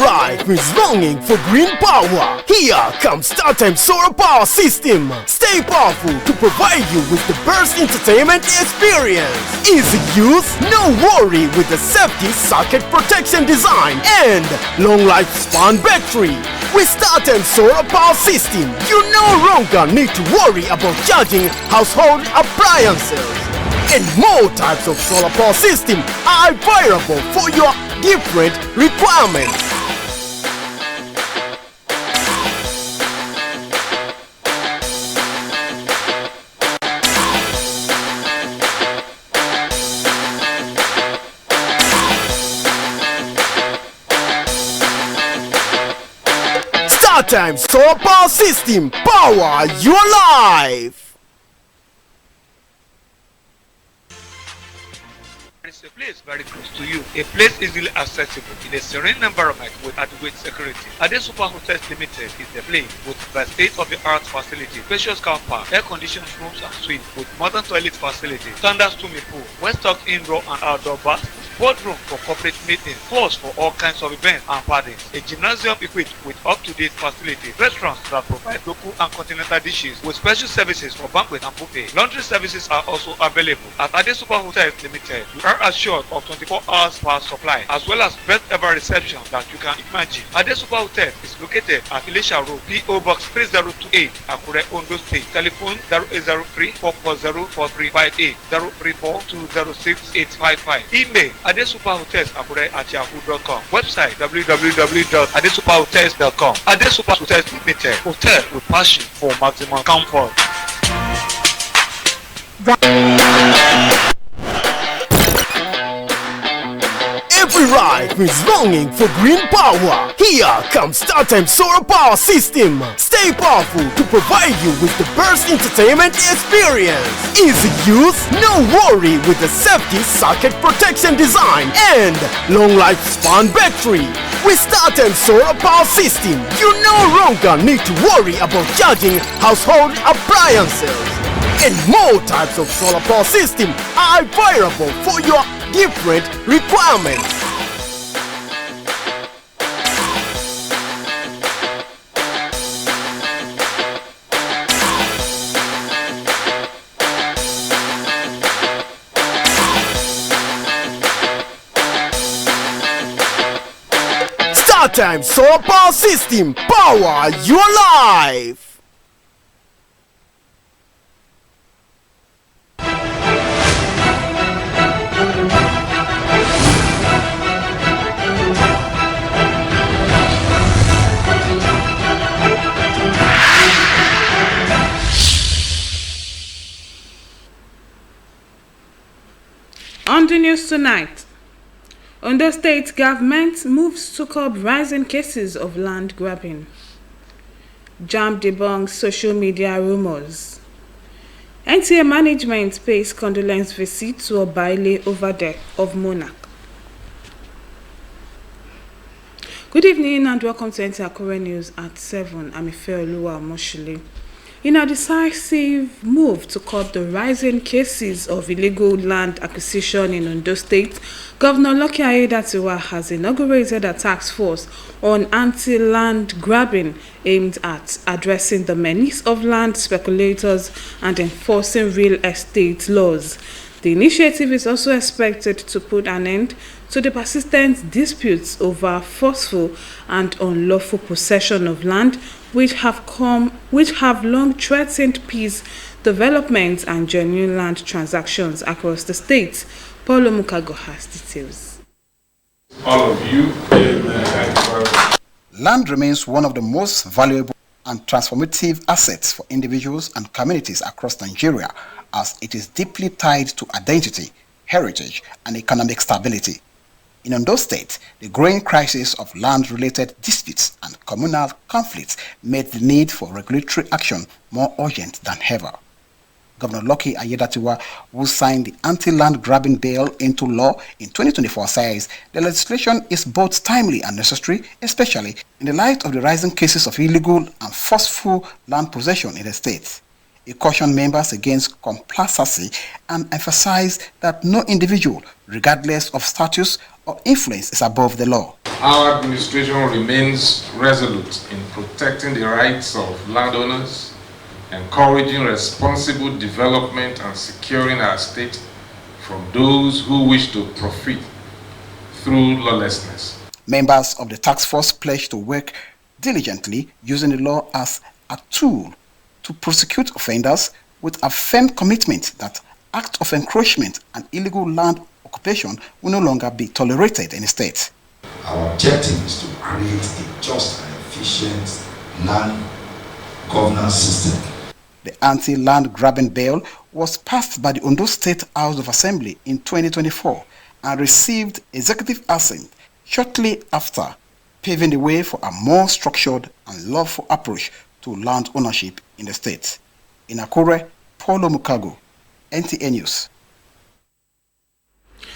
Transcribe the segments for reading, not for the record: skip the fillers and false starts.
life is longing for green power. Here comes StarTime Solar Power System. Stay powerful to provide you with the best entertainment experience. Easy use, no worry with the safety socket protection design and long lifespan battery. With StarTime Solar Power System, you no longer need to worry about charging household appliances. And more types of solar power system are available for your different requirements. StarTime Solar Power System, power your life. It's a place very close to you, a place easily accessible in a serene environment with adequate security. Ade Super Hotels Limited is the place with the state-of-the-art facility, spacious car park, air-conditioned rooms and suites with modern toilet facilities, standard swimming pool, well-stocked indoor and outdoor baths, boardroom for corporate meetings, halls for all kinds of events and parties, a gymnasium equipped with up-to-date facilities, restaurants that provide local and continental dishes with special services for banquet and buffet. Laundry services are also available. At Ade Super Hotels Limited, we are assured of 24 hours power supply as well as best ever reception that you can imagine. Ade Super Hotel is located at Elisha Road, PO Box 3028, Akure, Ondo State. Telephone 0803 440 4358, 034 206 855. Email adesuperhotels@yahoo.com. Website www.adesuperhotels.com. Ade Super Hotels Limited, hotel with passion for maximum comfort. Every life is longing for green power. Here comes StarTime Solar Power System. Stay powerful to provide you with the best entertainment experience. Easy use, no worry with the safety socket protection design and long lifespan battery. With StarTime Solar Power System, you no longer need to worry about charging household appliances. And more types of solar power system are available for your different requirements. StarTime Solar Power System, power your life. On the news tonight, Ondo State government moves to curb rising cases of land grabbing. JAMB debunks social media rumors. NTA management pays condolence visit to Obaile over death of monarch. Good evening and welcome to Nta Akure News at 7. I'm Ifeoluwa Moshile. In a decisive move to curb the rising cases of illegal land acquisition in Ondo State, Governor Lucky Aiyedatiwa has inaugurated a task force on anti-land grabbing aimed at addressing the menace of land speculators and enforcing real estate laws. The initiative is also expected to put an end to the persistent disputes over forceful and unlawful possession of land, which have long threatened peace, development, and genuine land transactions across the state. Paulo Mukago has details. All of you. Land remains one of the most valuable and transformative assets for individuals and communities across Nigeria, as it is deeply tied to identity, heritage, and economic stability. In Ondo State, the growing crisis of land-related disputes and communal conflicts made the need for regulatory action more urgent than ever. Governor Lucky Aiyedatiwa, who signed the anti-land grabbing bill into law in 2024, says the legislation is both timely and necessary, especially in the light of the rising cases of illegal and forceful land possession in the state. He cautioned members against complacency and emphasized that no individual, regardless of status or influence, is above the law. Our administration remains resolute in protecting the rights of landowners, encouraging responsible development and securing our state from those who wish to profit through lawlessness. Members of the task force pledged to work diligently using the law as a tool to prosecute offenders with a firm commitment that acts of encroachment and illegal land occupation will no longer be tolerated in the state. Our objective is to create a just and efficient land governance system. The anti-land grabbing bill was passed by the Ondo State House of Assembly in 2024 and received executive assent shortly after, paving the way for a more structured and lawful approach to land ownership in the state. In Akure, Paulo Mukago, NTA News.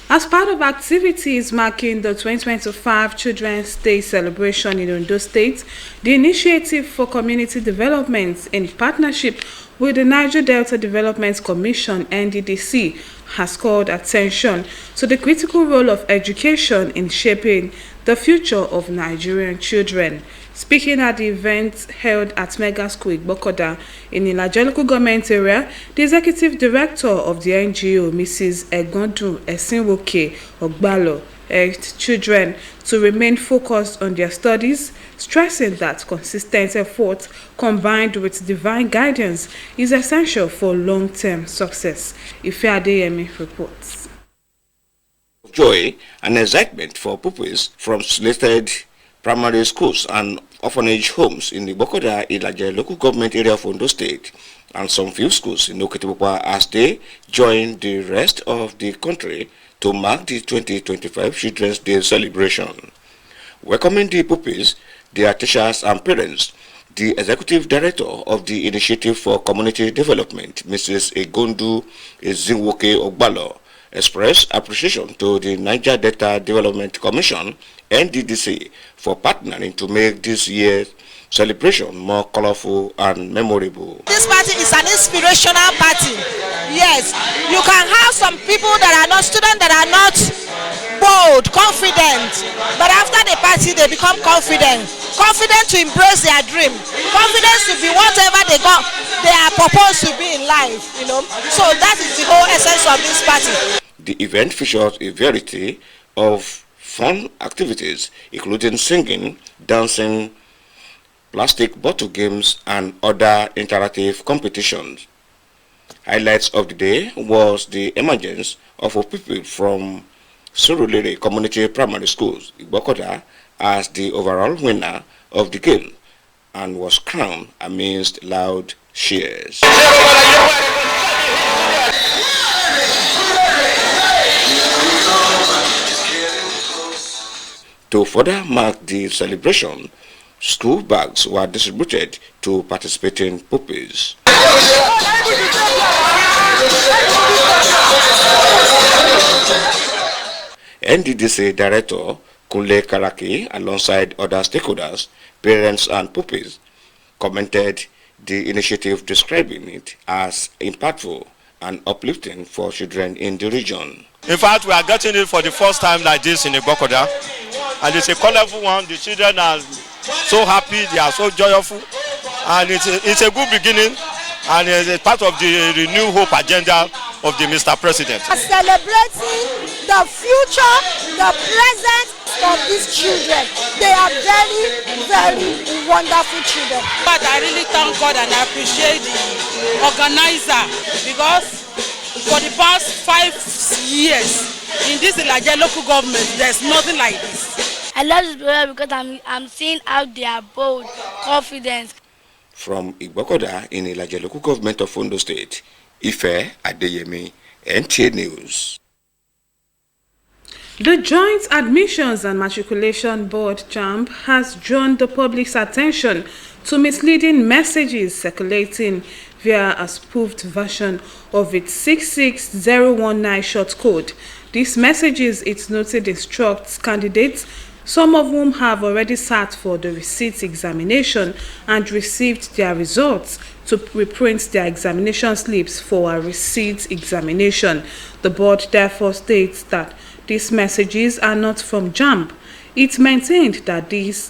As part of activities marking the 2025 Children's Day celebration in Ondo State, the Initiative for Community Development in partnership with the Niger Delta Development Commission (NDDC) has called attention to the critical role of education in shaping the future of Nigerian children. Speaking at the event held at Mega School Igbokoda in Ilaje local government area, the executive director of the NGO, Mrs. Egondu Esinwoke Ogbalo, urged children to remain focused on their studies, stressing that consistent effort combined with divine guidance is essential for long-term success. Ife Adeyemi reports. Joy and excitement for pupils from selected primary schools and orphanage homes in the Bokoda Ilaje local government area of Ondo State and some few schools in Okitipupa as they join the rest of the country to mark the 2025 Children's Day celebration. Welcoming the pupils, their teachers and parents, the executive director of the Initiative for Community Development, Mrs. Egondu Esinwoke Ogbalo, expressed appreciation to the Niger Delta Development Commission (NDDC) for partnering to make this year's celebration more colorful and memorable. This party is an inspirational party. Yes, you can have some people that are not students that are not bold, confident, but after the party they become confident to embrace their dream, confident to be whatever they are proposed to be in life, you know. So that is the whole essence of this party. The event featured a variety of fun activities, including singing, dancing, plastic bottle games, and other interactive competitions. Highlights of the day was the emergence of a pupil from Surulere Community Primary Schools, Igbokoda, as the overall winner of the game and was crowned amidst loud cheers. To further mark the celebration, school bags were distributed to participating pupils. NDDC Director Kunle Karaki, alongside other stakeholders, parents and pupils, commented the initiative, describing it as impactful and uplifting for children in the region. In fact, we are getting it for the first time like this in Igbokoda, and it's a colorful one. The children are so happy, they are so joyful, and it's a good beginning, and it's a part of the Renew Hope agenda of the Mr. President. Celebrating the future, the present of these children. They are very, very wonderful children. But I really thank God and I appreciate the organizer, because for the past 5 years in this Ilaje local government, there's nothing like this. I love this program because I'm seeing how they are bold, confident. From Igbokoda in Ilaje local government of Ondo State, Ife Adeyemi, NTA News. The Joint Admissions and Matriculation Board (JAMB) has drawn the public's attention to misleading messages circulating via a spoofed version of its 66019 short code. These messages, it's noted, instructs candidates, some of whom have already sat for the receipt examination and received their results, to reprint their examination slips for a receipt examination. The board therefore states that these messages are not from JAMB. It maintained that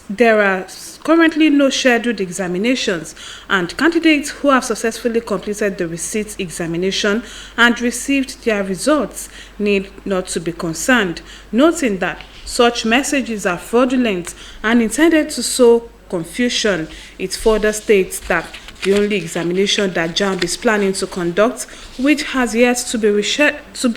there are currently no scheduled examinations, and candidates who have successfully completed the receipt examination and received their results need not to be concerned, noting that such messages are fraudulent and intended to sow confusion. It further states that the only examination that JAMB is planning to conduct, which has yet to be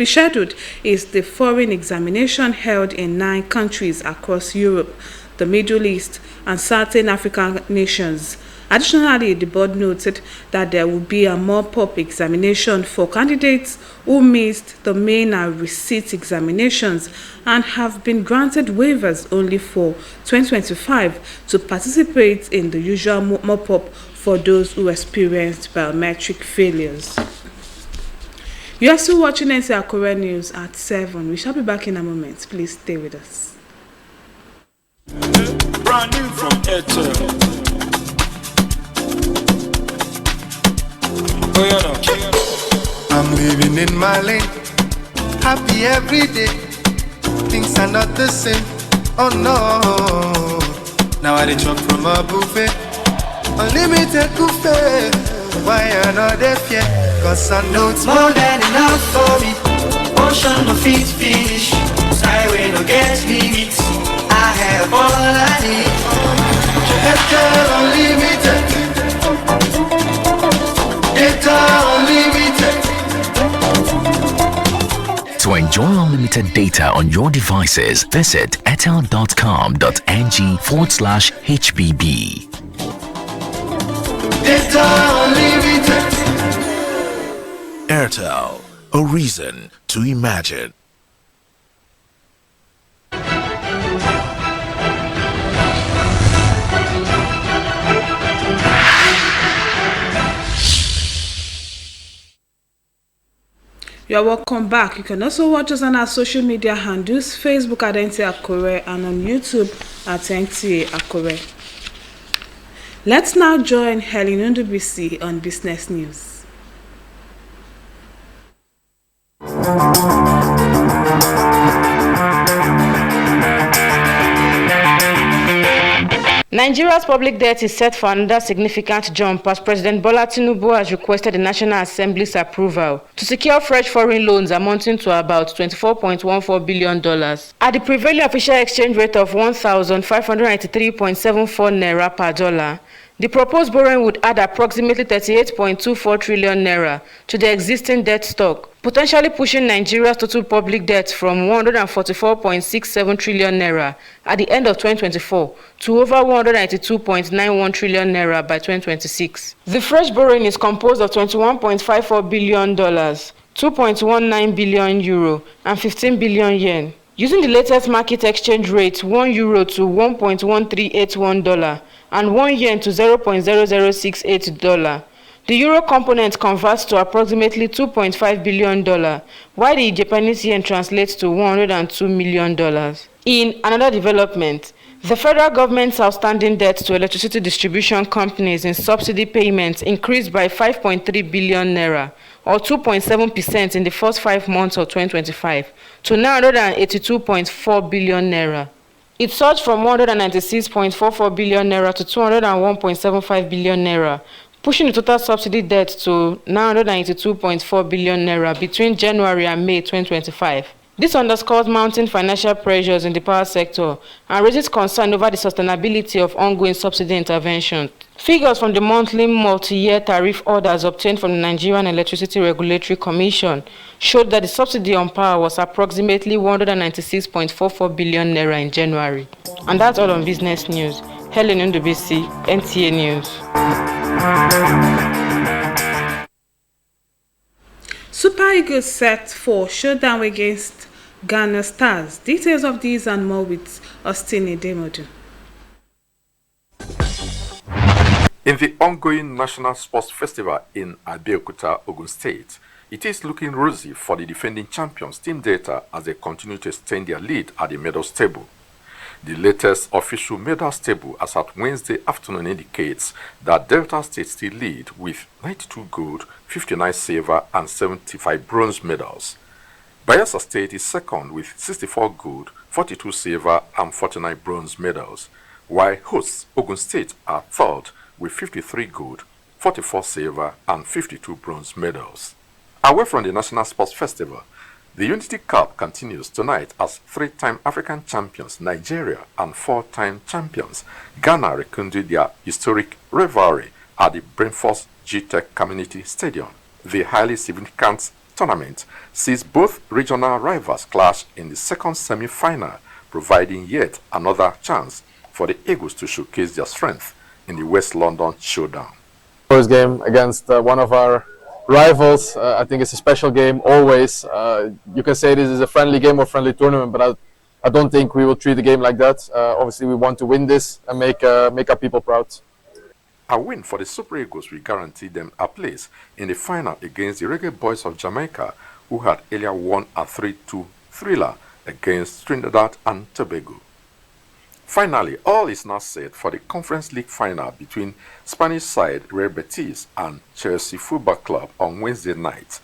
scheduled, is the foreign examination held in 9 countries across Europe, the Middle East, and certain African nations. Additionally, the board noted that there will be a mop-up examination for candidates who missed the main and receipt examinations and have been granted waivers only for 2025 to participate in the usual mop-up for those who experienced biometric failures. You are still watching Nta Akure News at 7. We shall be back in a moment. Please stay with us. Brand new from Airtel. I'm living in my lane, happy every day. Things are not the same, oh no. Now I dey chop from a buffet, unlimited buffet. Why I not there fear? Cause I know it's more than enough for me. Ocean no fit fish, highway no get limits. I have all I need. Airtel Unlimited. To enjoy unlimited data on your devices, visit airtel.com.ng/HBB. Data Unlimited. Airtel, a reason to imagine. You are welcome back. You can also watch us on our social media handles, Facebook at Nta Akure and on YouTube at Nta Akure. Let's now join Helen Ndubisi on Business News. Nigeria's public debt is set for another significant jump as President Bola Tinubu has requested the National Assembly's approval to secure fresh foreign loans amounting to about $24.14 billion. At the prevailing official exchange rate of 1,593.74 naira per dollar, the proposed borrowing would add approximately 38.24 trillion naira to the existing debt stock, potentially pushing Nigeria's total public debt from 144.67 trillion naira at the end of 2024 to over 192.91 trillion naira by 2026. The fresh borrowing is composed of $21.54 billion, 2.19 billion euro, and 15 billion yen. Using the latest market exchange rate, 1 euro to $1.1381 and 1 yen to $0.0068, the euro component converts to approximately $2.5 billion, while the Japanese yen translates to $102 million. In another development, the federal government's outstanding debt to electricity distribution companies in subsidy payments increased by 5.3 billion naira, or 2.7% in the first 5 months of 2025, to 982.4 billion naira. It surged from 196.44 billion naira to 201.75 billion naira, pushing the total subsidy debt to 982.4 billion naira between January and May 2025. This underscores mounting financial pressures in the power sector and raises concern over the sustainability of ongoing subsidy interventions. Figures from the monthly multi-year tariff orders obtained from the Nigerian Electricity Regulatory Commission showed that the subsidy on power was approximately 196.44 billion naira in January. And that's all on business news. Helen Ndubisi, NTA News. Super Eagles set for showdown against Ghana Stars. Details of these and more with Austin Idemodu. In the ongoing National Sports Festival in Abeokuta, Ogun State, it is looking rosy for the defending champions Team Delta as they continue to extend their lead at the medals table. The latest official medals table as at Wednesday afternoon indicates that Delta State still lead with 92 gold, 59 silver and 75 bronze medals. Bayelsa State is second with 64 gold, 42 silver and 49 bronze medals, while hosts Ogun State are third with 53 gold, 44 silver and 52 bronze medals. Away from the National Sports Festival, the Unity Cup continues tonight as three-time African champions Nigeria and four-time champions Ghana rekindled their historic rivalry at the Brentford G-Tech Community Stadium. The highly significant tournament sees both regional rivals clash in the second semi-final, providing yet another chance for the Eagles to showcase their strength in the West London showdown. First game against one of our rivals. I think it's a special game always. You can say this is a friendly game or friendly tournament, but I don't think we will treat the game like that. Obviously, we want to win this and make our people proud. A win for the Super Eagles will guarantee them a place in the final against the Reggae Boys of Jamaica, who had earlier won a 3-2 thriller against Trinidad and Tobago. Finally, all is now set for the Conference League final between Spanish side Real Betis and Chelsea Football Club on Wednesday night,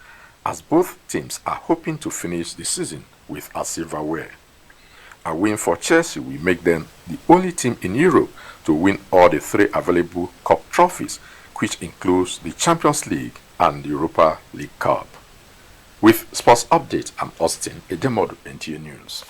as both teams are hoping to finish the season with a silverware. A win for Chelsea will make them the only team in Europe to win all the three available cup trophies, which includes the Champions League and the Europa League Cup. With Sports Update, I'm Austin Edemodu, NTA News.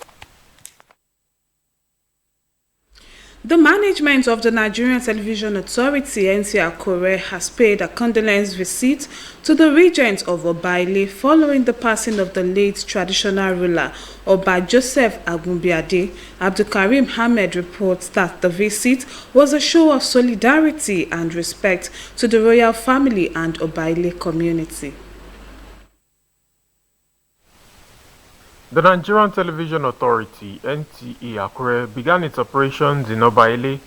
The management of the Nigerian Television Authority, Nta Akure, has paid a condolence visit to the regent of Obaile following the passing of the late traditional ruler, Oba Joseph Agunbiade. Abdulkarim Ahmed reports that the visit was a show of solidarity and respect to the royal family and Obaile community. The Nigerian Television Authority, Nta Akure, began its operations in Obaile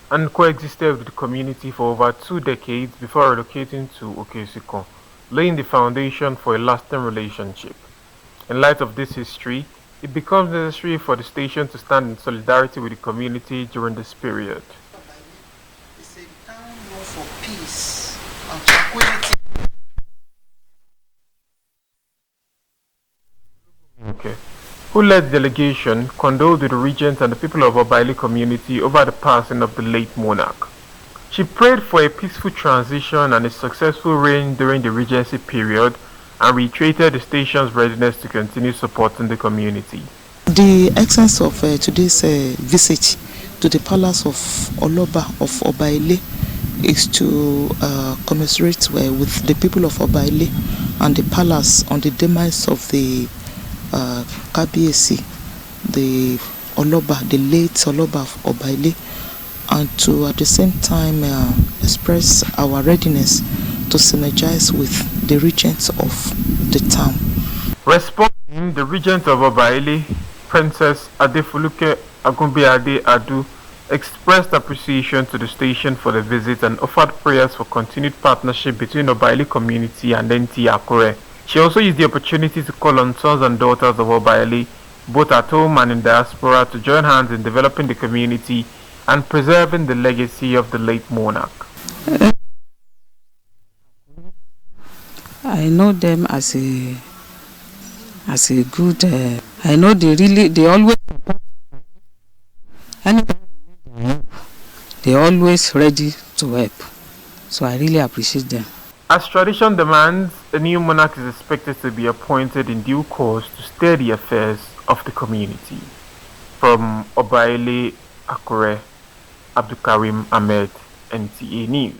and coexisted with the community for over 2 decades before relocating to Okesikon, laying the foundation for a lasting relationship. In light of this history, it becomes necessary for the station to stand in solidarity with the community during this period. It's a town known for peace and tranquility. Okay. Who led the delegation, condoled with the regent and the people of Obaile community over the passing of the late monarch. She prayed for a peaceful transition and a successful reign during the regency period and reiterated the station's readiness to continue supporting the community. The essence of today's visit to the palace of Oloba of Obaile is to commiserate with the people of Obaile and the palace on the demise of the KBAC, the Oloba, the late Oloba of Obaile, and to at the same time express our readiness to synergize with the regents of the town. Responding, the regent of Obaile, Princess Adefuluke Agunbiade Adu, expressed appreciation to the station for the visit and offered prayers for continued partnership between Obaile community and Nta Akure. She also used the opportunity to call on sons and daughters of Obaile, both at home and in diaspora, to join hands in developing the community and preserving the legacy of the late monarch. I know them as a good. I know they always. They always ready to help. So I really appreciate them. As tradition demands, a new monarch is expected to be appointed in due course to steer the affairs of the community. From Obaile, Akure, Abdulkarim Ahmed, NTA News.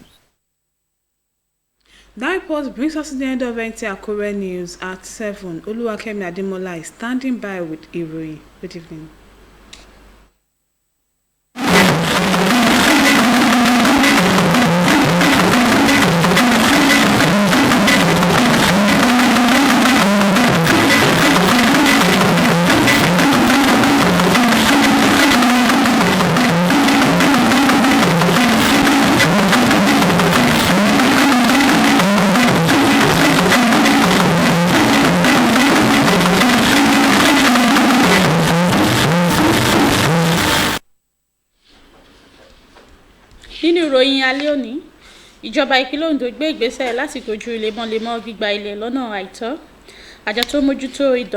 That report brings us to the end of Nta Akure News at 7. Oluwakemi Ademola is standing by with Iroi. Good evening. Nínú ìròyìn alẹ́ òní, ìjọba ìpínlẹ̀ Ondo gbé ìgbésẹ̀ láti kojú lemọ́lemọ́ gbígba ilẹ̀ lọ́nà àìtọ́. Àjọ tó mójútó